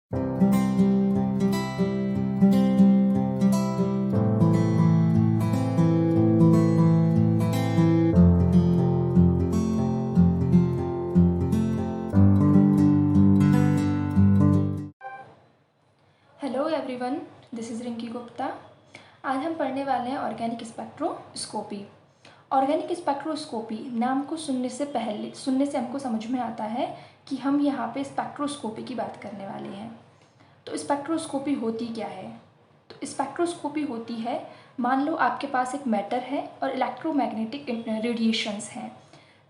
Hello everyone, this is Rinki Gupta. आज हम पढ़ने वाले हैं ऑर्गेनिक स्पेक्ट्रोस्कोपी। ऑर्गेनिक स्पेक्ट्रोस्कोपी नाम को सुनने से हमको समझ में आता है कि हम यहाँ पे स्पेक्ट्रोस्कोपी की बात करने वाले हैं। तो स्पेक्ट्रोस्कोपी होती क्या है? तो स्पेक्ट्रोस्कोपी होती है, मान लो आपके पास एक मैटर है और इलेक्ट्रोमैग्नेटिक रेडिएशंस हैं।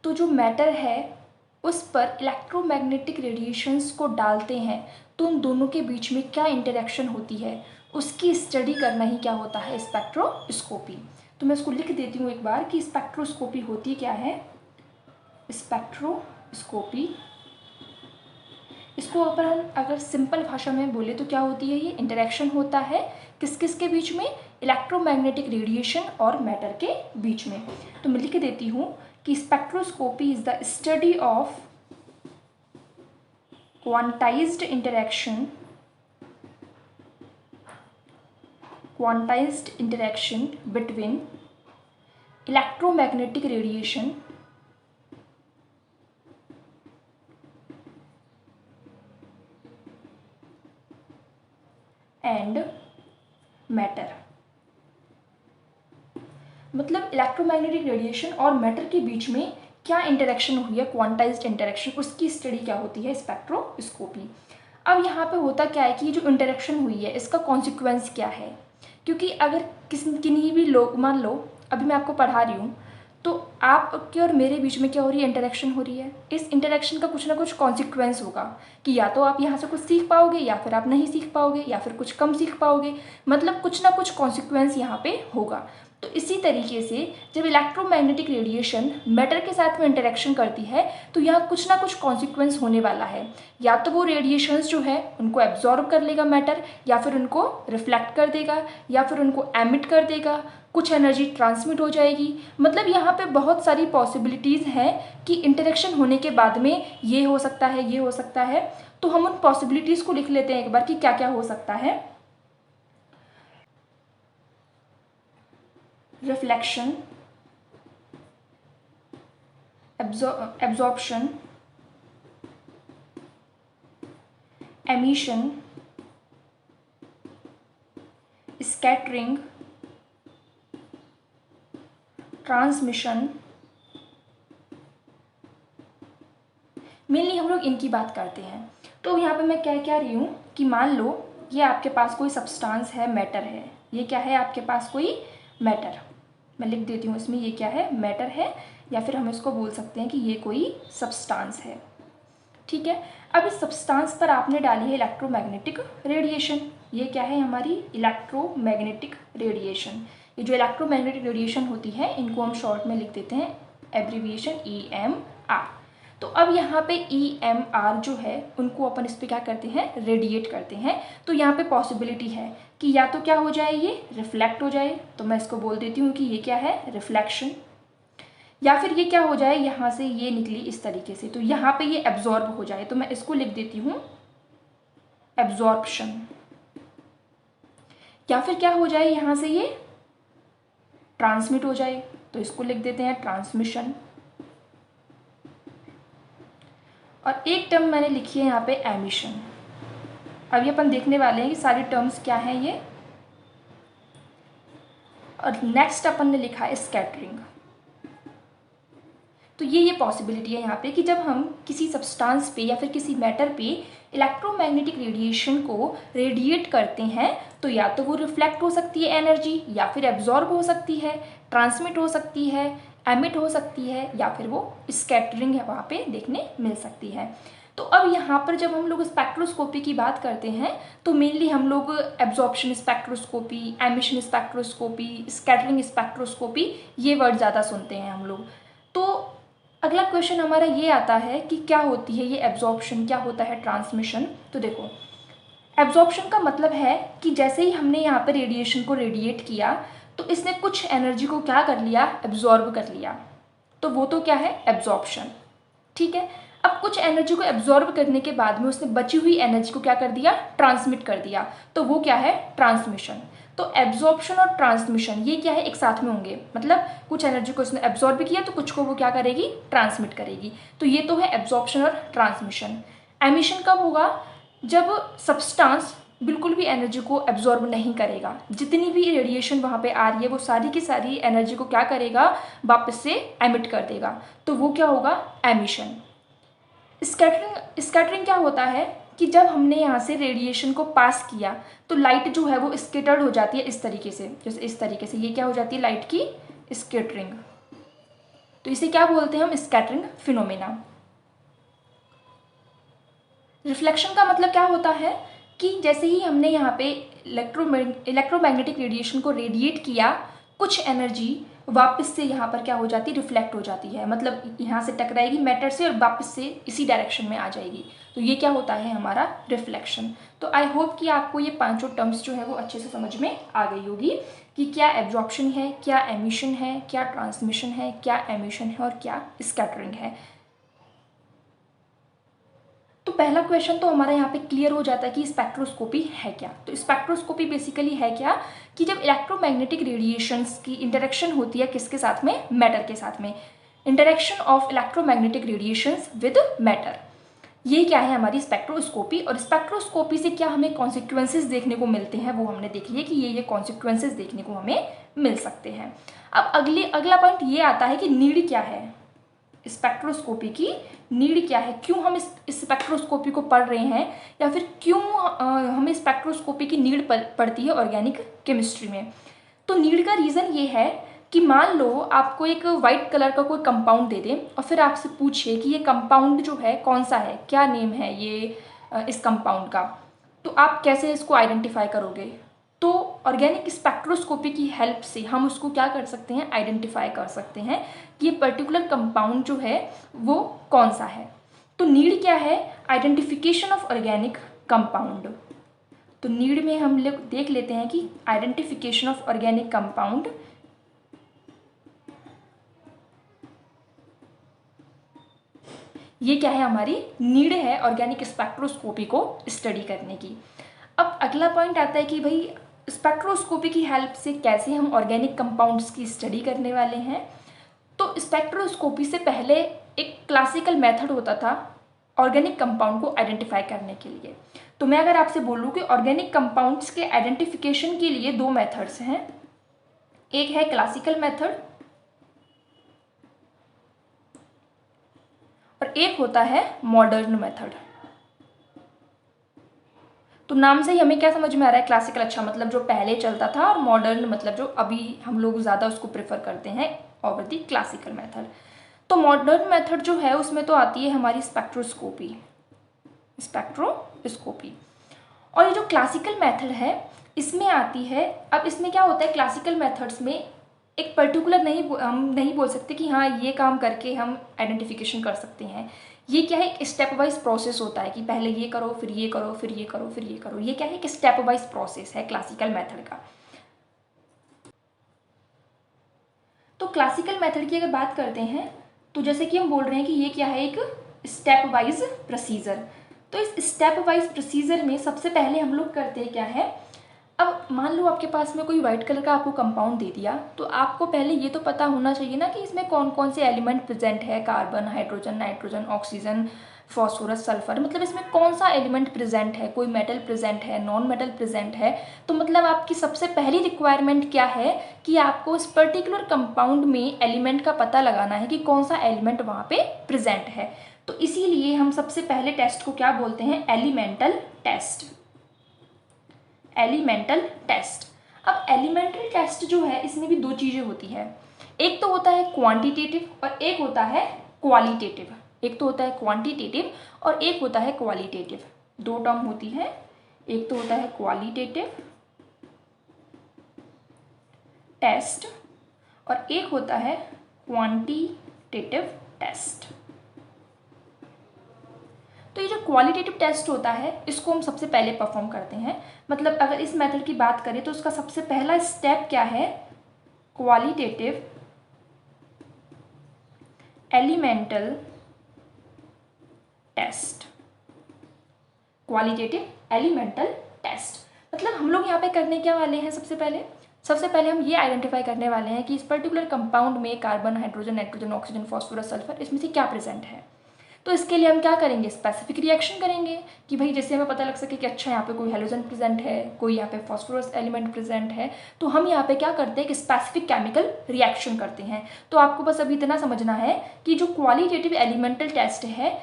तो जो मैटर है उस पर इलेक्ट्रोमैग्नेटिक रेडिएशंस को डालते हैं, तो उन दोनों के बीच में क्या इंटरेक्शन होती है उसकी स्टडी करना ही क्या होता है? स्पेक्ट्रोस्कोपी। तो मैं इसको लिख देती हूँ एक बार कि स्पेक्ट्रोस्कोपी होती क्या है। स्पेक्ट्रोस्कोपी, इसको अगर सिंपल भाषा में बोले तो क्या होती है? ये इंटरेक्शन होता है किस किस के बीच में? इलेक्ट्रोमैग्नेटिक रेडिएशन और मैटर के बीच में। तो मैं लिख देती हूँ कि spectroscopy is the study of quantized interaction between electromagnetic radiation and matter. मतलब इलेक्ट्रोमैग्नेटिक रेडिएशन और मैटर के बीच में क्या इंटरेक्शन हुई है, क्वांटाइज्ड इंटरेक्शन, उसकी स्टडी क्या होती है? स्पेक्ट्रोस्कोपी। अब यहाँ पे होता क्या है कि जो इंटरेक्शन हुई है इसका कॉन्सिक्वेंस क्या है? क्योंकि अगर किन्हीं भी लोग, मान लो अभी मैं आपको पढ़ा रही हूँ तो आपके और मेरे बीच में क्या हो रही है? इंटरेक्शन हो रही है। इस इंटरेक्शन का कुछ ना कुछ कॉन्सिक्वेंस होगा कि या तो आप यहाँ से कुछ सीख पाओगे या फिर आप नहीं सीख पाओगे या फिर कुछ कम सीख पाओगे। मतलब कुछ ना कुछ कॉन्सिक्वेंस यहाँ पे होगा। तो इसी तरीके से जब इलेक्ट्रोमैग्नेटिक रेडिएशन मैटर के साथ में इंटरेक्शन करती है तो यहाँ कुछ ना कुछ कॉन्सिक्वेंस होने वाला है। या तो वो रेडिएशंस जो है उनको एब्जॉर्ब कर लेगा मैटर, या फिर उनको रिफ्लेक्ट कर देगा, या फिर उनको एमिट कर देगा, कुछ एनर्जी ट्रांसमिट हो जाएगी। मतलब यहाँ पे बहुत सारी पॉसिबिलिटीज़ हैं कि इंटरेक्शन होने के बाद में ये हो सकता है, ये हो सकता है। तो हम उन पॉसिबिलिटीज़ को लिख लेते हैं एक बार कि क्या क्या हो सकता है। Reflection, absorption, emission, scattering, transmission. Mainly हम लोग इनकी बात करते हैं। तो यहाँ पे मैं कह रही हूँ कि मान लो ये आपके पास कोई सब्सटेंस है, मैटर है। ये क्या है? आपके पास कोई मैटर, मैं लिख देती हूँ इसमें ये क्या है? मैटर है, या फिर हम इसको बोल सकते हैं कि ये कोई सब्सटेंस है। ठीक है। अब इस सब्सटेंस पर आपने डाली है इलेक्ट्रोमैग्नेटिक रेडिएशन। ये क्या है? हमारी इलेक्ट्रोमैग्नेटिक रेडिएशन। ये जो इलेक्ट्रोमैग्नेटिक रेडिएशन होती है इनको हम शॉर्ट में लिख देते हैं एब्रीविएशन EMR। तो अब यहाँ पे EMR जो है उनको अपन इस पर क्या करते हैं? रेडिएट करते हैं। तो यहाँ पे पॉसिबिलिटी है कि या तो क्या हो जाए? ये रिफ्लेक्ट हो जाए, तो मैं इसको बोल देती हूँ कि ये क्या है? रिफ्लेक्शन। या फिर ये क्या हो जाए? यहाँ से ये निकली इस तरीके से, तो यहाँ पे ये एब्जॉर्ब हो जाए, तो मैं इसको लिख देती हूँ एब्जॉर्प्शन। या फिर क्या हो जाए? यहाँ से ये ट्रांसमिट हो जाए, तो इसको लिख देते हैं ट्रांसमिशन। और एक टर्म मैंने लिखी है यहाँ पे एमिशन। अब ये अपन देखने वाले हैं कि सारी टर्म्स क्या हैं ये। और नेक्स्ट अपन ने लिखा है स्कैटरिंग। तो ये पॉसिबिलिटी है यहाँ पे कि जब हम किसी सब्सटेंस पे या फिर किसी मैटर पे इलेक्ट्रोमैग्नेटिक रेडिएशन को रेडिएट करते हैं तो या तो वो रिफ्लेक्ट हो सकती है एनर्जी, या फिर एब्जॉर्ब हो सकती है, ट्रांसमिट हो सकती है, एमिट हो सकती है, या फिर वो स्कैटरिंग है वहाँ पे देखने मिल सकती है। तो अब यहाँ पर जब हम लोग स्पेक्ट्रोस्कोपी की बात करते हैं तो मेनली हम लोग absorption spectroscopy, emission spectroscopy, scattering spectroscopy ये वर्ड ज़्यादा सुनते हैं हम लोग। तो अगला क्वेश्चन हमारा ये आता है कि क्या होती है ये एब्जॉर्प्शन, क्या होता है ट्रांसमिशन। तो देखो, एब्जॉर्प्शन का मतलब है कि जैसे ही हमने यहाँ पे रेडिएशन को रेडिएट किया तो इसने कुछ एनर्जी को क्या कर लिया? एब्जॉर्ब कर लिया। तो वो तो क्या है? एब्जॉर्प्शन। ठीक है। अब कुछ एनर्जी को एब्जॉर्ब करने के बाद में उसने बची हुई एनर्जी को क्या कर दिया, ट्रांसमिट कर दिया, तो वो क्या है, ट्रांसमिशन। तो एब्जॉर्प्शन और ट्रांसमिशन ये क्या है, एक साथ में होंगे, मतलब कुछ एनर्जी को उसने एब्जॉर्ब किया तो कुछ को वो क्या करेगी, ट्रांसमिट करेगी। तो ये तो है एब्जॉर्प्शन और ट्रांसमिशन। एमिशन कब होगा, जब सब्सटेंस बिल्कुल भी एनर्जी को एब्जॉर्ब नहीं करेगा, जितनी भी रेडिएशन वहाँ पे आ रही है वो सारी की सारी एनर्जी को क्या करेगा, वापस से एमिट कर देगा, तो वो क्या होगा, एमिशन। स्कैटरिंग क्या होता है कि जब हमने यहाँ से रेडिएशन को पास किया तो लाइट जो है वो स्कैटर्ड हो जाती है इस तरीके से, जैसे इस तरीके से, ये क्या हो जाती है, लाइट की स्कैटरिंग। तो इसे क्या बोलते हैं हम, स्कैटरिंग फिनोमेना। रिफ्लेक्शन का मतलब क्या होता है कि जैसे ही हमने यहाँ पे इलेक्ट्रोमैग्नेटिक रेडिएशन को रेडिएट किया, कुछ एनर्जी वापस से यहाँ पर क्या हो जाती है, रिफ्लेक्ट हो जाती है, मतलब यहाँ से टकराएगी मैटर से और वापस से इसी डायरेक्शन में आ जाएगी, तो ये क्या होता है, हमारा रिफ्लेक्शन। तो आई होप कि आपको ये पांचों टर्म्स जो है वो अच्छे से समझ में आ गई होगी कि क्या एब्जॉर्प्शन है, क्या एमिशन है, क्या ट्रांसमिशन है, क्या एमिशन है और क्या स्कैटरिंग है। तो पहला क्वेश्चन तो हमारा यहाँ पे क्लियर हो जाता है कि स्पेक्ट्रोस्कोपी है क्या। तो स्पेक्ट्रोस्कोपी बेसिकली है क्या कि जब इलेक्ट्रोमैग्नेटिक रेडिएशंस की इंटरेक्शन होती है किसके साथ में, मैटर के साथ में, interaction of electromagnetic radiations with matter, ये क्या है हमारी स्पेक्ट्रोस्कोपी। और स्पेक्ट्रोस्कोपी से क्या हमें कॉन्सिक्वेंसेज देखने को मिलते हैं वो हमने देख लिया कि ये कॉन्सिक्वेंसेज देखने को हमें मिल सकते हैं। अब अगला पॉइंट ये आता है कि नीड क्या है, स्पेक्ट्रोस्कोपी की नीड क्या है, क्यों हम इस स्पेक्ट्रोस्कोपी को पढ़ रहे हैं, या फिर क्यों हमें स्पेक्ट्रोस्कोपी की नीड पड़ती है ऑर्गेनिक केमिस्ट्री में। तो नीड का रीज़न ये है कि मान लो आपको एक वाइट कलर का कोई कंपाउंड दे दें और फिर आपसे पूछे कि ये कंपाउंड जो है कौन सा है, क्या नेम है ये इस कंपाउंड का, तो आप कैसे इसको आइडेंटिफाई करोगे। तो ऑर्गेनिक स्पेक्ट्रोस्कोपी की हेल्प से हम उसको क्या कर सकते हैं, आइडेंटिफाई कर सकते हैं कि ये पर्टिकुलर कंपाउंड जो है वो कौन सा है। तो नीड क्या है, आइडेंटिफिकेशन ऑफ ऑर्गेनिक कंपाउंड। तो नीड में हम लोग देख लेते हैं कि आइडेंटिफिकेशन ऑफ ऑर्गेनिक कंपाउंड, ये क्या है, हमारी नीड है ऑर्गेनिक स्पेक्ट्रोस्कोपी को स्टडी करने की। अब अगला पॉइंट आता है कि भाई स्पेक्ट्रोस्कोपी की हेल्प से कैसे हम ऑर्गेनिक कंपाउंड्स की स्टडी करने वाले हैं। तो स्पेक्ट्रोस्कोपी से पहले एक क्लासिकल मेथड होता था ऑर्गेनिक कंपाउंड को आइडेंटिफाई करने के लिए। तो मैं अगर आपसे बोलूँ कि ऑर्गेनिक कंपाउंड्स के आइडेंटिफिकेशन के लिए दो मेथड्स हैं, एक है क्लासिकल मेथड और एक होता है मॉडर्न मेथड। तो नाम से ही हमें क्या समझ में आ रहा है, क्लासिकल अच्छा मतलब जो पहले चलता था, और मॉडर्न मतलब जो अभी हम लोग ज़्यादा उसको प्रेफर करते हैं ओवर दी क्लासिकल मेथड। तो मॉडर्न मेथड जो है उसमें तो आती है हमारी स्पेक्ट्रोस्कोपी। और ये जो क्लासिकल मेथड है इसमें आती है, अब इसमें क्या होता है, क्लासिकल मेथड्स में एक पर्टिकुलर हम नहीं बोल सकते कि हाँ ये काम करके हम आइडेंटिफिकेशन कर सकते हैं। ये क्या है, एक स्टेप वाइज प्रोसेस होता है कि पहले ये करो फिर ये करो फिर ये करो फिर ये करो, ये क्या है, एक स्टेप वाइज प्रोसेस है क्लासिकल मेथड का। तो क्लासिकल मेथड की अगर बात करते हैं तो जैसे कि हम बोल रहे हैं कि ये क्या है, एक स्टेप वाइज प्रोसीजर। तो इस स्टेप वाइज प्रोसीजर में सबसे पहले हम लोग करते हैं क्या है, अब मान लो आपके पास में कोई वाइट कलर का आपको कंपाउंड दे दिया, तो आपको पहले ये तो पता होना चाहिए ना कि इसमें कौन कौन से एलिमेंट प्रेजेंट है, carbon, hydrogen, nitrogen, oxygen, phosphorus, sulphur, मतलब इसमें कौन सा एलिमेंट प्रेजेंट है, कोई मेटल प्रेजेंट है, नॉन मेटल प्रेजेंट है। तो मतलब आपकी सबसे पहली रिक्वायरमेंट क्या है कि आपको इस पर्टिकुलर कंपाउंड में एलिमेंट का पता लगाना है कि कौन सा एलिमेंट वहाँ पे प्रेजेंट है। तो इसीलिए हम सबसे पहले टेस्ट को क्या बोलते हैं, एलिमेंटल टेस्ट। Elemental test. अब एलिमेंटल टेस्ट जो है इसमें भी दो चीज़ें होती है, एक तो होता है क्वांटिटेटिव और एक होता है क्वालिटेटिव। एक तो होता है क्वांटिटेटिव और एक होता है क्वालिटेटिव, दो टर्म होती है, एक तो होता है क्वालिटेटिव टेस्ट और एक होता है क्वांटिटेटिव टेस्ट। तो ये जो क्वालिटेटिव टेस्ट होता है इसको हम सबसे पहले परफॉर्म करते हैं। मतलब अगर इस मेथड की बात करें तो उसका सबसे पहला स्टेप क्या है, qualitative elemental test, qualitative elemental test. मतलब हम लोग यहाँ पे करने क्या वाले हैं, सबसे पहले हम ये आइडेंटिफाई करने वाले हैं कि इस पर्टिकुलर कंपाउंड में carbon, hydrogen, nitrogen, oxygen, phosphorus, sulphur, इसमें से क्या प्रेजेंट है। तो इसके लिए हम क्या करेंगे, स्पेसिफिक रिएक्शन करेंगे कि भाई जैसे हमें पता लग सके कि अच्छा यहाँ पे कोई हेलोजन प्रेजेंट है, कोई यहाँ पे फॉस्फोरस एलिमेंट प्रेजेंट है, तो हम यहाँ पे क्या करते हैं कि स्पेसिफिक केमिकल रिएक्शन करते हैं। तो आपको बस अभी इतना समझना है कि जो क्वालिटेटिव एलिमेंटल टेस्ट है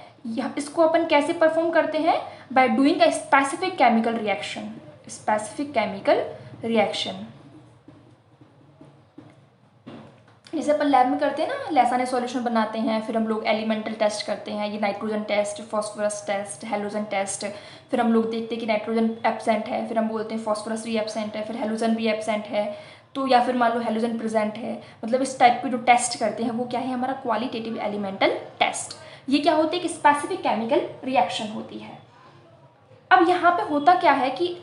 इसको अपन कैसे परफॉर्म करते हैं, by doing a specific chemical reaction, specific chemical reaction. जैसे अपन लैब में करते हैं ना, लैसाने सॉल्यूशन बनाते हैं, फिर हम लोग एलिमेंटल टेस्ट करते हैं, ये nitrogen test, phosphorus test, halogen test, फिर हम लोग देखते हैं कि नाइट्रोजन एब्सेंट है, फिर हम बोलते हैं फॉस्फोरस भी एब्सेंट है, फिर हेलोजन भी एब्सेंट है, तो या फिर मान लो हेलोजन प्रेजेंट है। मतलब इस टाइप के जो टेस्ट करते हैं वो क्या है, हमारा क्वालिटेटिव एलिमेंटल टेस्ट। ये क्या होती है कि स्पेसिफिक केमिकल रिएक्शन होती है। अब यहाँ पे होता क्या है कि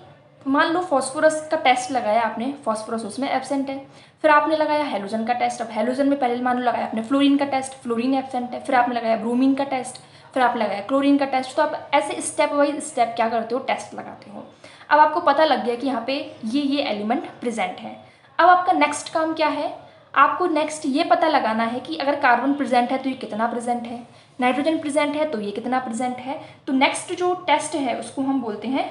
मान लो फॉस्फोरस का टेस्ट लगाया आपने, फॉस्फोरस उसमें एब्सेंट है, फिर आपने लगाया हेलोजन का टेस्ट, अब हेलोजन में पहले मान लो लगाया आपने फ्लोरीन का टेस्ट, फ्लोरीन एब्सेंट है, फिर आपने लगाया ब्रोमीन का टेस्ट, फिर आपने लगाया क्लोरीन का टेस्ट। तो आप ऐसे स्टेप वाइज स्टेप क्या करते हो, टेस्ट लगाते हो। अब आपको पता लग गया कि यहाँ पे ये एलिमेंट प्रेजेंट है। अब आपका नेक्स्ट काम क्या है, आपको नेक्स्ट ये पता लगाना है कि अगर कार्बन प्रेजेंट है तो ये कितना प्रेजेंट है, नाइट्रोजन प्रेजेंट है तो ये कितना प्रेजेंट है। तो नेक्स्ट जो टेस्ट है उसको हम बोलते हैं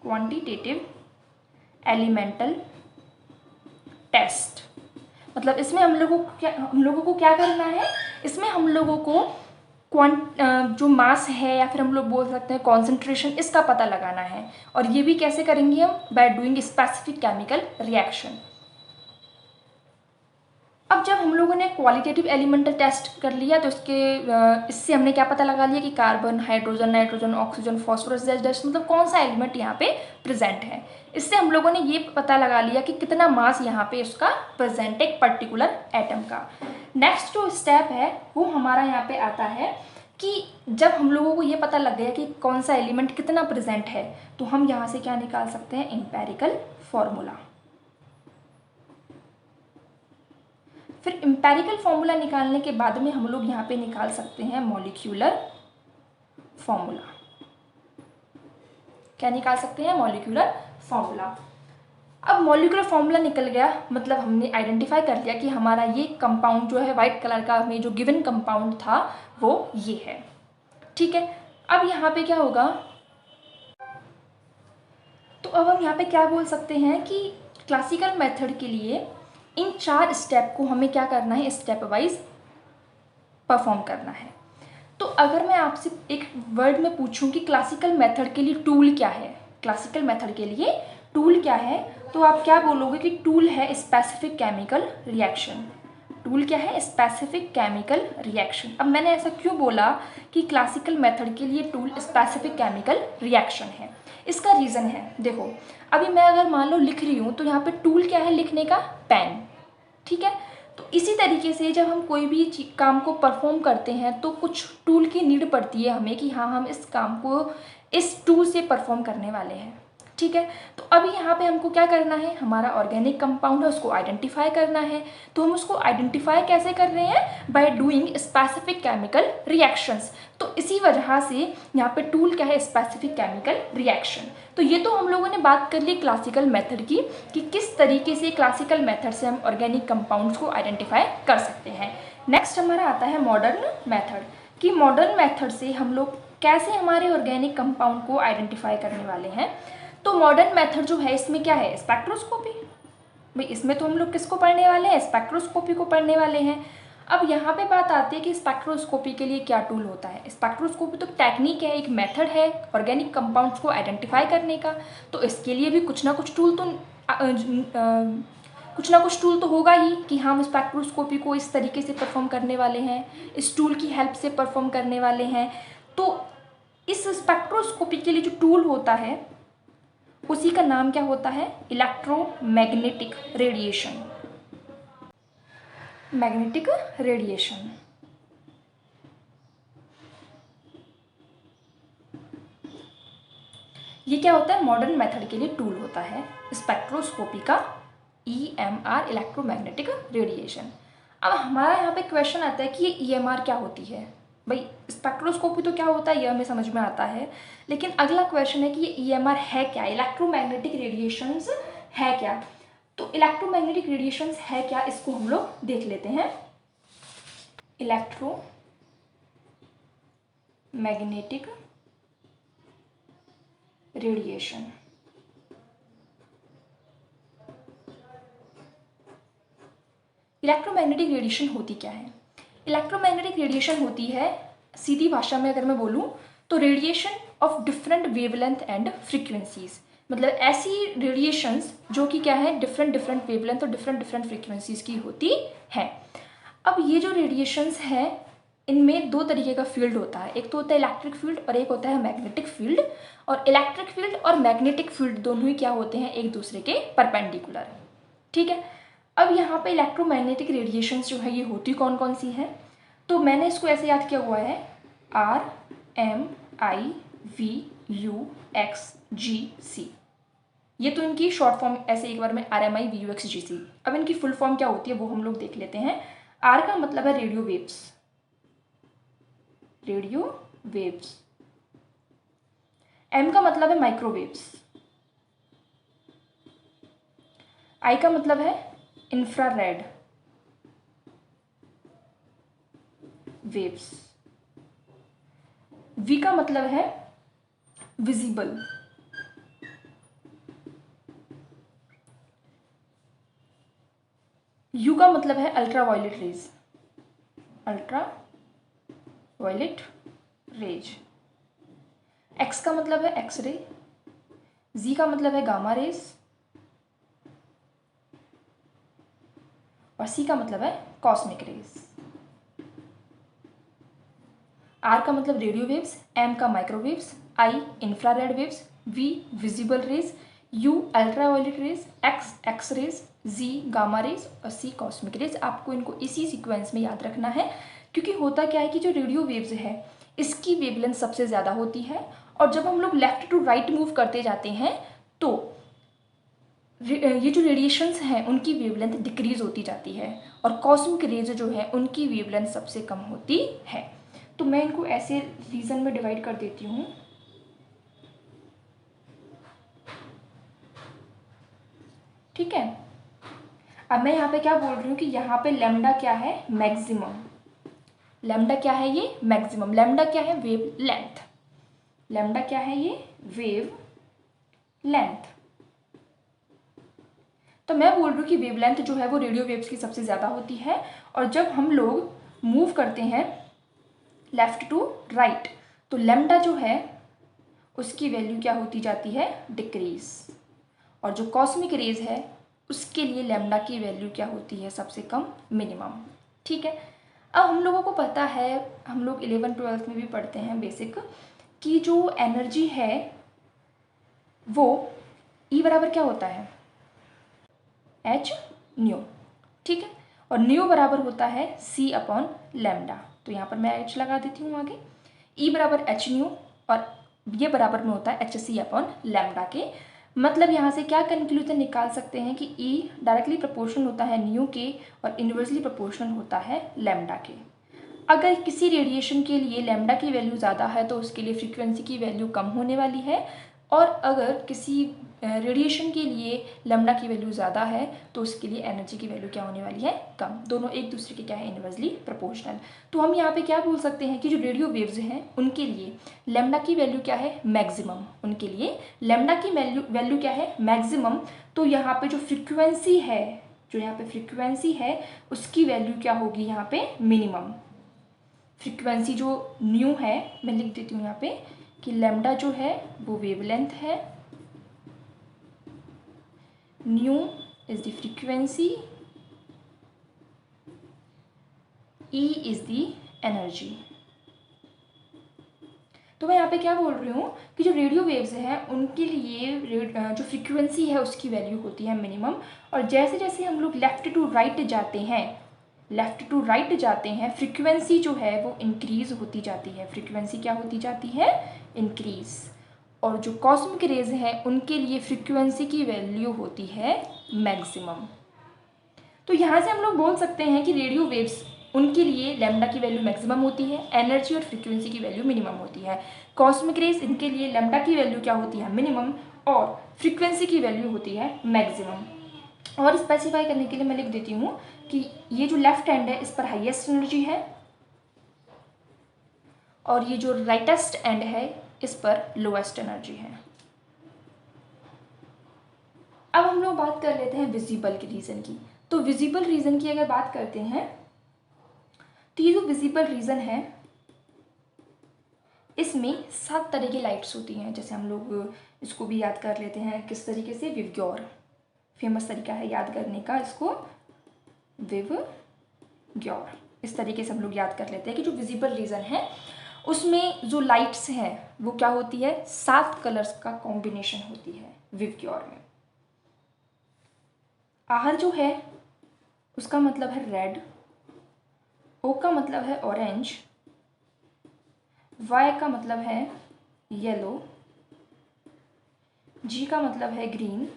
क्वांटिटेटिव एलिमेंटल टेस्ट। मतलब इसमें हम लोगों को क्या करना है, इसमें हम लोगों को जो मास है या फिर हम लोग बोल सकते हैं कॉन्सेंट्रेशन, इसका पता लगाना है। और ये भी कैसे करेंगे हम, by doing specific chemical reaction. अब जब हम लोगों ने क्वालिटेटिव एलिमेंटल टेस्ट कर लिया तो इससे हमने क्या पता लगा लिया कि carbon, hydrogen, nitrogen, oxygen, phosphorus जैसे मतलब कौन सा एलिमेंट यहाँ पे प्रेजेंट है। इससे हम लोगों ने ये पता लगा लिया कि कितना मास यहाँ पे उसका प्रेजेंट है एक पर्टिकुलर एटम का। नेक्स्ट जो स्टेप है वो हमारा यहाँ पे आता है कि जब हम लोगों को ये पता लग गया कि कौन सा एलिमेंट कितना प्रेजेंट है, तो हम यहाँ से क्या निकाल सकते हैं, एम्पेरिकल फॉर्मूला। फिर एम्पेरिकल फॉर्मूला निकालने के बाद में हम लोग यहाँ पे निकाल सकते हैं मॉलिक्यूलर फॉर्मूला। क्या निकाल सकते हैं, मॉलिक्यूलर फॉर्मूला। अब मॉलिक्यूलर फॉर्मूला निकल गया, मतलब हमने आइडेंटिफाई कर लिया कि हमारा ये कंपाउंड जो है व्हाइट कलर का हमें जो गिवन कंपाउंड था वो ये है। ठीक है, अब यहाँ पे क्या होगा, तो अब हम यहाँ पे क्या बोल सकते हैं कि क्लासिकल मेथड के लिए इन 4 स्टेप को हमें क्या करना है, स्टेप वाइज परफॉर्म करना है। तो अगर मैं आपसे एक वर्ड में पूछूं कि क्लासिकल मेथड के लिए टूल क्या है, क्लासिकल मेथड के लिए टूल क्या है, तो आप क्या बोलोगे कि टूल है स्पेसिफिक केमिकल रिएक्शन। टूल क्या है, स्पेसिफिक केमिकल रिएक्शन। अब मैंने ऐसा क्यों बोला कि क्लासिकल मेथड के लिए टूल स्पेसिफिक केमिकल रिएक्शन है, इसका रीज़न है, देखो अभी मैं अगर मान लो लिख रही हूँ तो यहाँ पे टूल क्या है, लिखने का पेन। ठीक है, तो इसी तरीके से जब हम कोई भी काम को परफॉर्म करते हैं तो कुछ टूल की नीड पड़ती है हमें कि हाँ हम इस काम को इस टूल से परफॉर्म करने वाले हैं। ठीक है, तो अभी यहाँ पे हमको क्या करना है, हमारा ऑर्गेनिक कंपाउंड है उसको आइडेंटिफाई करना है। तो हम उसको आइडेंटिफाई कैसे कर रहे हैं, by doing specific chemical reactions. तो इसी वजह से यहाँ पे टूल क्या है, स्पेसिफिक केमिकल रिएक्शन। तो ये तो हम लोगों ने बात कर ली क्लासिकल मेथड की कि किस तरीके से क्लासिकल मेथड से हम ऑर्गेनिक कंपाउंड्स को आइडेंटिफाई कर सकते हैं। नेक्स्ट हमारा आता है मॉडर्न मेथड, कि मॉडर्न मेथड से हम लोग कैसे हमारे ऑर्गेनिक कंपाउंड को आइडेंटिफाई करने वाले हैं। तो मॉडर्न मेथड जो है इसमें क्या है, स्पेक्ट्रोस्कोपी। भाई इसमें तो हम लोग किसको पढ़ने वाले हैं, स्पेक्ट्रोस्कोपी को पढ़ने वाले हैं। अब यहाँ पे बात आती है कि स्पेक्ट्रोस्कोपी के लिए क्या टूल होता है। स्पेक्ट्रोस्कोपी तो टेक्निक है, एक मेथड है ऑर्गेनिक कंपाउंड्स को आइडेंटिफाई करने का। तो इसके लिए भी कुछ ना कुछ टूल तो होगा ही कि हम स्पेक्ट्रोस्कोपी को इस तरीके से परफॉर्म करने वाले हैं, इस टूल की हेल्प से परफॉर्म करने वाले हैं। तो इस स्पेक्ट्रोस्कोपी के लिए जो टूल होता है उसी का नाम क्या होता है, इलेक्ट्रोमैग्नेटिक रेडिएशन। Magnetic radiation. ये क्या होता है, मॉडर्न मेथड के लिए टूल होता है स्पेक्ट्रोस्कोपी का EMR, इलेक्ट्रोमैग्नेटिक रेडिएशन। अब हमारा यहाँ पे क्वेश्चन आता है कि ये ईएमआर क्या होती है। भाई स्पेक्ट्रोस्कोपी तो क्या होता है ये हमें समझ में आता है, लेकिन अगला क्वेश्चन है कि ये ईएमआर है क्या, इलेक्ट्रोमैग्नेटिक रेडिएशंस है क्या। तो इलेक्ट्रोमैग्नेटिक रेडिएशंस है क्या, इसको हम लोग देख लेते हैं। इलेक्ट्रोमैग्नेटिक रेडिएशन, इलेक्ट्रोमैग्नेटिक रेडिएशन होती क्या है। इलेक्ट्रोमैग्नेटिक रेडिएशन होती है, सीधी भाषा में अगर मैं बोलूँ तो radiation of different wavelength and frequencies, मतलब ऐसी रेडिएशंस जो कि क्या है डिफरेंट वेवलेंथ और डिफरेंट फ्रीक्वेंसीज की होती है। अब ये जो रेडिएशंस हैं इनमें दो तरीके का फील्ड होता है, एक तो होता है इलेक्ट्रिक फील्ड और एक होता है मैग्नेटिक फील्ड। और इलेक्ट्रिक फील्ड और मैग्नेटिक फील्ड दोनों ही क्या होते हैं, एक दूसरे के परपेंडिकुलर। ठीक है। अब यहाँ पे इलेक्ट्रोमैग्नेटिक रेडिएशंस जो है ये होती कौन कौन सी हैं, तो मैंने इसको ऐसे याद किया हुआ है RMIVUXGC। ये तो इनकी शॉर्ट फॉर्म ऐसे एक बार में RMIVUXGC। अब इनकी फुल फॉर्म क्या होती है वो हम लोग देख लेते हैं। R का मतलब है रेडियो वेव्स, M का मतलब है माइक्रोवेव्स, I का मतलब है इंफ्रारेड वेव्स, V का मतलब है विजिबल, U का मतलब है अल्ट्रावायलेट रेज, X का मतलब है एक्सरे, Z का मतलब है गामा रेज और C का मतलब है कॉस्मिक रेज। R का मतलब रेडियो वेव्स, M का microwaves, I infrared waves, V visible rays, U ultraviolet rays, X X rays, Z gamma rays और C कॉस्मिक रेज। आपको इनको इसी सीक्वेंस में याद रखना है, क्योंकि होता क्या है कि जो रेडियो वेव्स है इसकी वेवलेंथ सबसे ज़्यादा होती है और जब हम लोग लेफ्ट टू राइट मूव करते जाते हैं तो ये जो रेडिएशंस हैं उनकी वेवलेंथ डिक्रीज होती जाती है और कॉस्मिक रेज जो है उनकी वेवलेंथ सबसे कम होती है। तो मैं इनको ऐसे रीजन में डिवाइड कर देती हूँ। ठीक है। अब मैं यहाँ पे क्या बोल रही हूँ कि यहाँ पे लैम्डा क्या है, मैक्सिमम। लैम्डा क्या है, ये मैक्सिमम। लैम्डा क्या है, वेव लेंथ। लैम्डा क्या है, ये वेव लेंथ। तो मैं बोल रही हूँ कि वेवलेंथ जो है वो रेडियो वेव्स की सबसे ज़्यादा होती है और जब हम लोग मूव करते हैं लेफ्ट टू राइट तो लैम्डा जो है उसकी वैल्यू क्या होती जाती है, डिक्रीज। और जो कॉस्मिक रेज है उसके लिए लैम्डा की वैल्यू क्या होती है, सबसे कम, मिनिमम। ठीक है। अब हम लोगों को पता है, हम लोग 11th-12th में भी पढ़ते हैं बेसिक, कि जो एनर्जी है वो E बराबर क्या होता है, H न्यू। ठीक है। और न्यू बराबर होता है C अपॉन लैम्डा। तो यहाँ पर मैं H लगा देती हूँ आगे। E बराबर H न्यू और ये बराबर में होता है HC अपॉन लैम्डा के। मतलब यहाँ से क्या कंक्लूजन निकाल सकते हैं कि E डायरेक्टली प्रोपोर्शनल होता है न्यू के और इन्वर्सली प्रोपोर्शनल होता है लैम्डा के। अगर किसी रेडिएशन के लिए लैम्डा की वैल्यू ज़्यादा है तो उसके लिए फ्रीक्वेंसी की वैल्यू कम होने वाली है और अगर किसी रेडिएशन के लिए लैम्डा की वैल्यू ज़्यादा है तो उसके लिए एनर्जी की वैल्यू क्या होने वाली है, कम। दोनों एक दूसरे के क्या है, इनवर्सली प्रोपोर्शनल। तो हम यहाँ पे क्या बोल सकते हैं कि जो रेडियो वेव्स हैं उनके लिए लैम्डा की वैल्यू क्या है, मैक्सिमम। उनके लिए लैम्डा की वैल्यू क्या है, मैक्सिमम। तो यहाँ पे जो फ्रिक्वेंसी है, जो यहाँ पे फ्रिक्वेंसी है उसकी वैल्यू क्या होगी, यहाँ पे मिनिमम। फ्रीक्वेंसी जो न्यू है, मैं लिख देती हूँ यहाँ पे कि लैम्डा जो है वो वेवलेंथ है, new is the frequency, E is the energy. तो मैं यहाँ पे क्या बोल रही हूँ कि जो रेडियो वेव्स हैं उनके लिए जो फ्रीक्वेंसी है उसकी वैल्यू होती है मिनिमम। और जैसे जैसे हम लोग लेफ्ट टू राइट जाते हैं फ्रीक्वेंसी जो है वो इंक्रीज होती जाती है। फ्रीक्वेंसी क्या होती जाती है, इंक्रीज। और जो कॉस्मिक रेज हैं उनके लिए फ्रीक्वेंसी की वैल्यू होती है मैक्सिमम। तो यहाँ से हम लोग बोल सकते हैं कि रेडियो वेव्स उनके लिए लैम्डा की वैल्यू मैक्सिमम होती है, एनर्जी और फ्रीक्वेंसी की वैल्यू मिनिमम होती है। कॉस्मिक रेज इनके लिए लैम्डा की वैल्यू क्या होती है, मिनिमम, और फ्रीक्वेंसी की वैल्यू होती है मैक्सिमम। और स्पेसिफाई करने के लिए मैं लिख देती हूँ कि ये जो लेफ्ट हैंड है इस पर हाईएस्ट एनर्जी है और ये जो राइटेस्ट एंड है इस पर लोएस्ट एनर्जी है। अब हम लोग बात कर लेते हैं विजिबल के रीजन की। तो विजिबल रीजन की अगर बात करते हैं तो ये जो विजिबल रीजन है इसमें 7 तरह की लाइट्स होती हैं। जैसे हम लोग इसको भी याद कर लेते हैं किस तरीके से, विवग्योर फेमस तरीका है याद करने का इसको, विवग्योर। इस तरीके से हम लोग याद कर लेते हैं कि जो विजिबल रीजन है उसमें जो लाइट्स हैं वो क्या होती है, 7 कलर्स का कॉम्बिनेशन होती है विवग्योर में। आर जो है उसका मतलब है रेड, ओ का मतलब है ऑरेंज, वाई का मतलब है येलो, जी का मतलब है ग्रीन,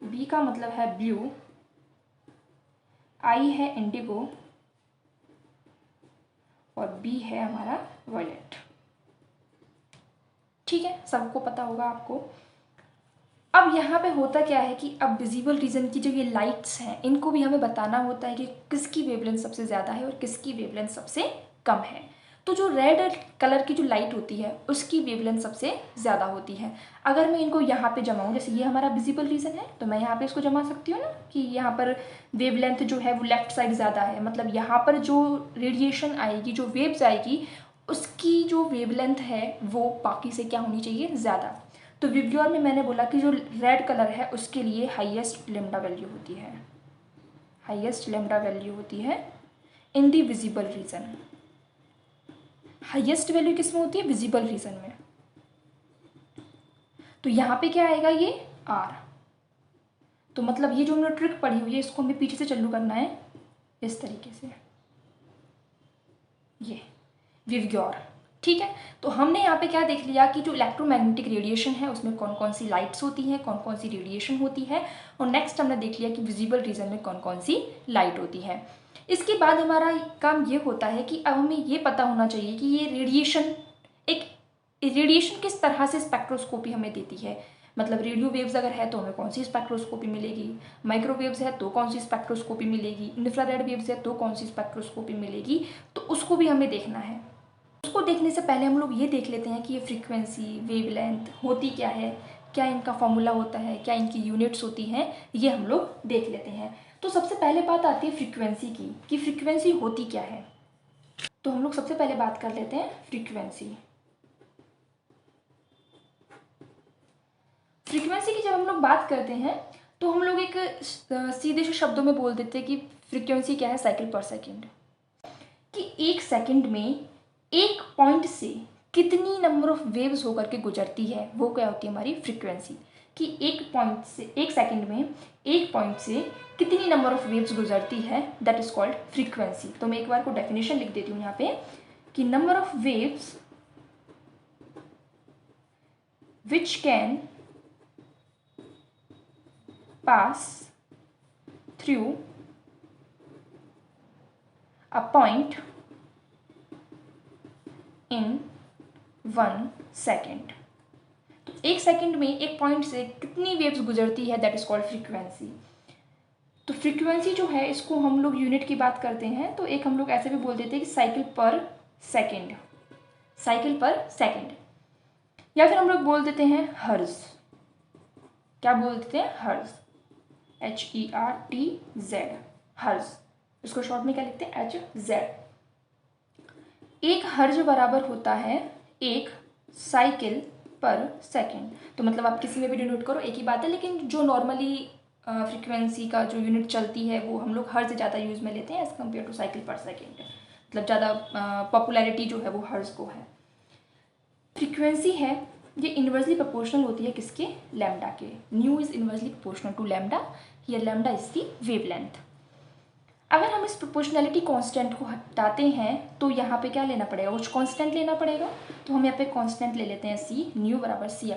बी का मतलब है ब्लू, आई है इंडिगो और बी है हमारा वॉयलेट। ठीक है, सबको पता होगा आपको। अब यहाँ पे होता क्या है कि अब विजिबल रीजन की जो ये लाइट्स हैं इनको भी हमें बताना होता है कि किसकी वेवलेंथ सबसे ज़्यादा है और किसकी वेवलेंथ सबसे कम है। तो जो रेड कलर की जो लाइट होती है उसकी वेवलेंथ सबसे ज़्यादा होती है। अगर मैं इनको यहाँ पे जमाऊँ, जैसे ये हमारा विजिबल रीजन है तो मैं यहाँ पे इसको जमा सकती हूँ ना कि यहाँ पर वेवलेंथ जो है वो लेफ्ट साइड ज़्यादा है, मतलब यहाँ पर जो रेडिएशन आएगी, जो वेव्स आएगी, उसकी जो वेवलेंथ है वो बाकी से क्या होनी चाहिए, ज़्यादा। तो विवग्योर में मैंने बोला कि जो रेड कलर है उसके लिए हाईएस्ट लैम्डा वैल्यू होती है, हाईएस्ट लैम्डा वैल्यू होती है इन दी विजिबल रीजन। हाईएस्ट वैल्यू किस में होती है, विजिबल रीजन में। तो यहाँ पे क्या आएगा, ये आर। तो मतलब ये जो हमने ट्रिक पढ़ी हुई है इसको हमें पीछे से चालू करना है इस तरीके से, ये विवग्योर। ठीक है, तो हमने यहाँ पे क्या देख लिया कि जो इलेक्ट्रोमैग्नेटिक रेडिएशन है उसमें कौन कौन सी लाइट्स होती हैं, कौन कौन सी रेडिएशन होती है, और नेक्स्ट हमने देख लिया कि विजिबल रीजन में कौन कौन सी लाइट होती है। इसके बाद हमारा काम ये होता है कि अब हमें ये पता होना चाहिए कि ये रेडिएशन किस तरह से स्पेक्ट्रोस्कोपी हमें देती है। मतलब रेडियो वेव्स अगर है तो हमें कौन सी स्पेक्ट्रोस्कोपी मिलेगी, माइक्रोवेव्स है तो कौन सी स्पेक्ट्रोस्कोपी मिलेगी, इंफ्रारेड वेव्स है तो कौन सी स्पेक्ट्रोस्कोपी मिलेगी, तो उसको भी हमें देखना है। उसको देखने से पहले हम लोग ये देख लेते हैं कि ये फ्रीक्वेंसी, वेवलेंथ होती क्या है, क्या इनका फॉर्मूला होता है, क्या इनकी यूनिट्स होती हैं, ये हम लोग देख लेते हैं। तो सबसे पहले बात आती है फ्रीक्वेंसी की कि फ्रीक्वेंसी होती क्या है। तो हम लोग सबसे पहले बात कर लेते हैं फ्रीक्वेंसी। फ्रीक्वेंसी की जब हम लोग बात करते हैं तो हम लोग एक सीधे से शब्दों में बोल देते हैं कि फ्रीक्वेंसी क्या है, साइकिल पर सेकेंड। कि एक सेकेंड में एक पॉइंट से कितनी नंबर ऑफ वेव्स होकर के गुजरती है वो क्या होती है हमारी फ्रीक्वेंसी। कि एक सेकंड में एक पॉइंट से कितनी नंबर ऑफ वेव्स गुजरती है, दैट इज कॉल्ड फ्रीक्वेंसी। तो मैं एक बार को डेफिनेशन लिख देती हूँ यहाँ पे कि number of waves which can pass through a point in 1 second. तो एक सेकेंड में एक पॉइंट से कितनी वेव्स गुजरती है, दैट इज कॉल्ड फ्रीक्वेंसी। तो फ्रीक्वेंसी जो है इसको हम लोग यूनिट की बात करते हैं तो एक हम लोग ऐसे भी बोल देते हैं कि साइकिल पर सेकेंड, साइकिल पर सेकेंड। या फिर हम लोग बोल देते हैं हर्ज। क्या बोल देते हैं, हर्ज, HERTZ, हर्ज। इसको शॉर्ट में क्या लिखते हैं, HZ। एक हर्ज बराबर होता है एक साइकिल पर सेकेंड। तो मतलब आप किसी में भी डिनोट करो एक ही बात है, लेकिन जो नॉर्मली फ्रीक्वेंसी का जो यूनिट चलती है वो हम लोग हर्ज ज़्यादा यूज़ में लेते हैं एज़ कम्पेयर टू साइकिल पर सेकेंड। मतलब ज़्यादा पॉपुलैरिटी जो है वो हर्ज को है। फ्रीक्वेंसी है ये इन्वर्सली प्रोपोर्शनल होती है किसके, लैम्डा के। Nu is inversely proportional to lambda, ये लैम्डा इज़ दी वेवलेंथ। अगर हम इस प्रोपोर्शनैलिटी कांस्टेंट को हटाते हैं तो यहाँ पे क्या लेना पड़ेगा, कुछ कांस्टेंट लेना पड़ेगा। तो हम यहाँ पे कांस्टेंट ले लेते हैं c, न्यू बराबर c/λ,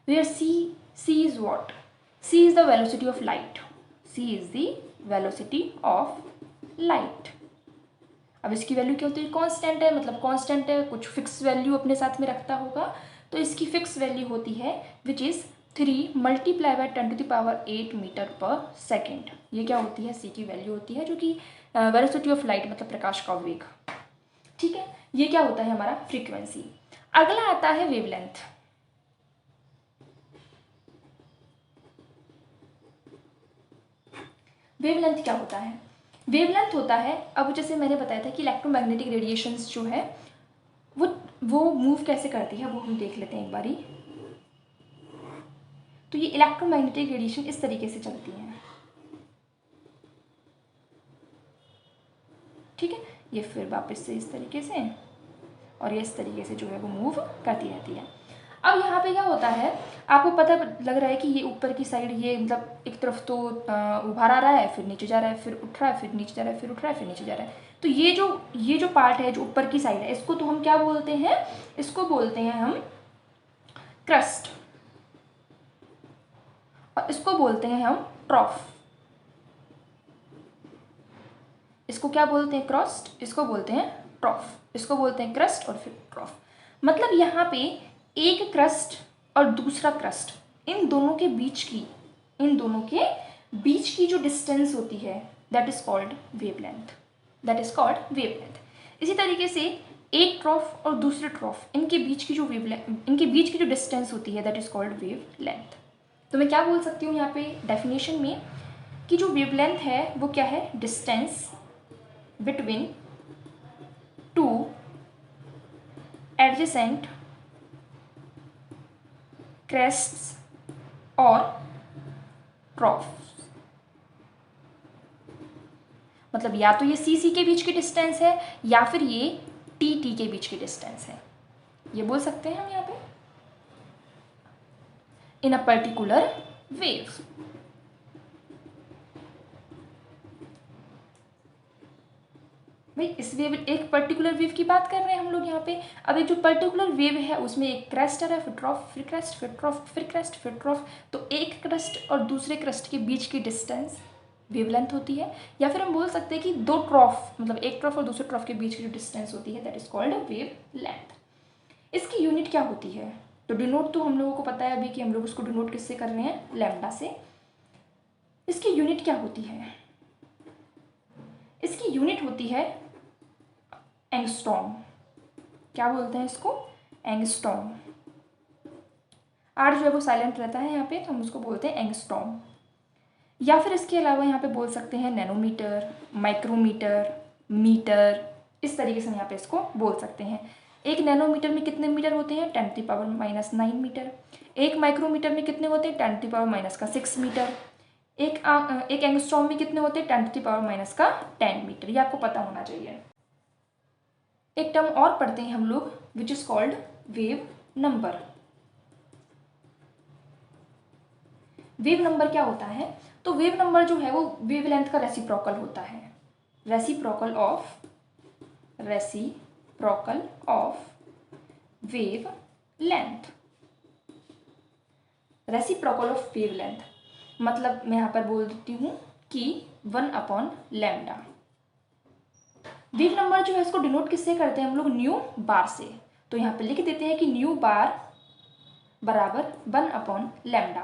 where c is what, c is the velocity of light. c is the velocity of light. अब इसकी वैल्यू क्या होती है, कांस्टेंट है, मतलब कांस्टेंट है, कुछ फिक्स वैल्यू अपने साथ में रखता होगा, तो इसकी फिक्स वैल्यू होती है which is 3 multiply by 10⁸ metre पर सेकेंड। ये क्या होती है, सी की वैल्यू होती है, जो कि वेलोसिटी ऑफ लाइट मतलब प्रकाश का वेग। ठीक है, ये क्या होता है हमारा फ्रीक्वेंसी। अगला आता है वेवलेंथ। वेवलेंथ क्या होता है, वेवलेंथ होता है, अब जैसे मैंने बताया था कि इलेक्ट्रोमैग्नेटिक रेडिएशंस जो है वो मूव कैसे करती है, वो हम देख लेते हैं एक बारी। तो ये इलेक्ट्रोमैग्नेटिक रेडिएशन इस तरीके से चलती है, ठीक है, ये फिर वापस से इस तरीके से, और ये इस तरीके से जो है वो मूव करती रहती है। अब यहाँ पे क्या होता है, आपको पता लग रहा है कि ये ऊपर की साइड ये मतलब एक तरफ तो उभार आ रहा है, फिर नीचे जा रहा है, फिर उठ रहा है, फिर नीचे जा रहा है, फिर उठ रहा है, फिर नीचे जा रहा है। तो ये जो पार्ट है, जो ऊपर की साइड है, इसको तो हम क्या बोलते हैं, इसको बोलते हैं हम क्रस्ट, और इसको बोलते हैं हम ट्रॉफ। इसको क्या बोलते हैं, क्रस्ट, इसको बोलते हैं ट्रॉफ, इसको बोलते हैं क्रस्ट और फिर ट्रॉफ। मतलब यहाँ पे एक क्रस्ट और दूसरा क्रस्ट, इन दोनों के बीच की जो डिस्टेंस होती है that is called wavelength, that is called wavelength. इसी तरीके से एक ट्रॉफ और दूसरे ट्रॉफ, इनके बीच की जो डिस्टेंस होती है दैट इज कॉल्ड वेवलेंथ। तो मैं क्या बोल सकती हूँ यहाँ पे डेफिनेशन में कि जो वेवलेंथ है वो क्या है, डिस्टेंस बिटवीन टू एडजेसेंट क्रेस्ट्स और ट्रॉफ। मतलब या तो ये सी के बीच की डिस्टेंस है या फिर ये टी के बीच की डिस्टेंस है, ये बोल सकते हैं हम यहाँ पे इन अ पर्टिकुलर वेव। भाई इस वेव, एक पर्टिकुलर वेव की बात कर रहे हैं हम लोग यहाँ पे। अब एक जो पर्टिकुलर वेव है उसमें एक क्रेस्ट आ रहा है, फिर ट्रॉफ, फिर क्रेस्ट, फिर ट्रॉफ, फिर क्रेस्ट, फिर ट्रॉफ। तो एक क्रेस्ट और दूसरे क्रेस्ट के बीच की डिस्टेंस वेवलेंथ होती है, या फिर हम बोल सकते हैं कि दो ट्रॉफ, मतलब एक ट्रॉफ और दूसरे ट्रॉफ के बीच की जो डिस्टेंस होती है दैट इज कॉल्ड वेवलेंथ। इसकी यूनिट क्या होती है, तो डिनोट तो हम लोगों को पता है अभी कि हम लोग उसको डिनोट किससे कर रहे हैं, लैम्डा से। इसकी यूनिट क्या होती है, इसकी यूनिट होती है एंगस्ट्रॉम। क्या बोलते हैं इसको, एंगस्ट्रॉम। आर जो है वो साइलेंट रहता है यहाँ पे, तो हम उसको बोलते हैं एंगस्ट्रॉम। या फिर इसके अलावा यहाँ पे बोल सकते हैं नैनोमीटर, माइक्रोमीटर, मीटर, इस तरीके से हम यहाँ पे इसको बोल सकते हैं। एक नैनोमीटर में कितने मीटर होते हैं, 10⁻⁻9 मीटर। एक माइक्रोमीटर में कितने होते हैं, 10⁻⁻6 मीटर। एक एंगस्ट्रॉम में कितने होते हैं, 10⁻⁻10 मीटर। ये आपको पता होना चाहिए। एक टर्म और पढ़ते हैं हम लोग which is called wave number. Wave number क्या होता है, तो वेव नंबर जो है वो वेवलेंथ का रेसिप्रोकल होता है, reciprocal of wave length. Reciprocal of wave length मतलब मैं यहाँ पर बोल देती हूँ कि 1/λ। वेव नंबर जो है इसको डिनोट किससे करते हैं हम लोग, न्यू बार से। तो यहाँ पे लिख देते हैं कि न्यू बार बराबर 1/λ।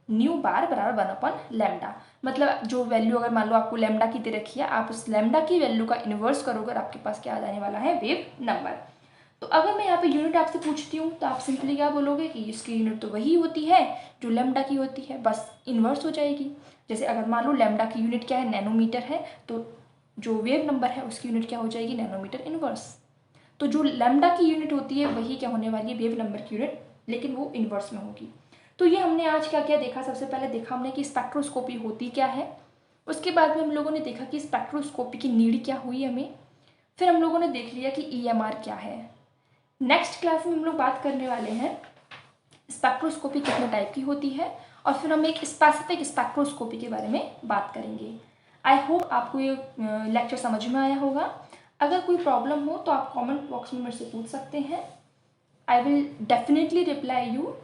न्यू बार बराबर 1/λ। मतलब जो वैल्यू अगर मान लो आपको लैम्डा की दे रखी है, आप उस लैम्डा की वैल्यू का इन्वर्स करोगे, आपके पास क्या आ जाने वाला है, वेव नंबर। तो अगर मैं यहाँ पे यूनिट आपसे पूछती हूँ तो आप सिंपली क्या बोलोगे कि इसकी यूनिट तो वही होती है जो लैम्डा की होती है, बस इन्वर्स हो जाएगी। जैसे अगर मान लो लैम्डा की यूनिट क्या है, नैनोमीटर है, तो जो वेव नंबर है उसकी यूनिट क्या हो जाएगी, नैनोमीटर इन्वर्स। तो जो लैम्डा की यूनिट होती है वही क्या होने वाली है, वेव नंबर की यूनिट, लेकिन वो इन्वर्स में होगी। तो ये हमने आज क्या क्या देखा, सबसे पहले देखा हमने कि स्पेक्ट्रोस्कोपी होती क्या है। उसके बाद में हम लोगों ने देखा कि स्पेक्ट्रोस्कोपी की नीड क्या हुई हमें। फिर हम लोगों ने देख लिया कि EMR क्या है। नेक्स्ट क्लास में हम लोग बात करने वाले हैं स्पेक्ट्रोस्कोपी कितने टाइप की होती है, और फिर हम एक स्पेसिफिक स्पेक्ट्रोस्कोपी के बारे में बात करेंगे। आई होप आपको ये लेक्चर समझ में आया होगा। अगर कोई प्रॉब्लम हो तो आप कमेंट बॉक्स में मेरे से पूछ सकते हैं। I will definitely reply you.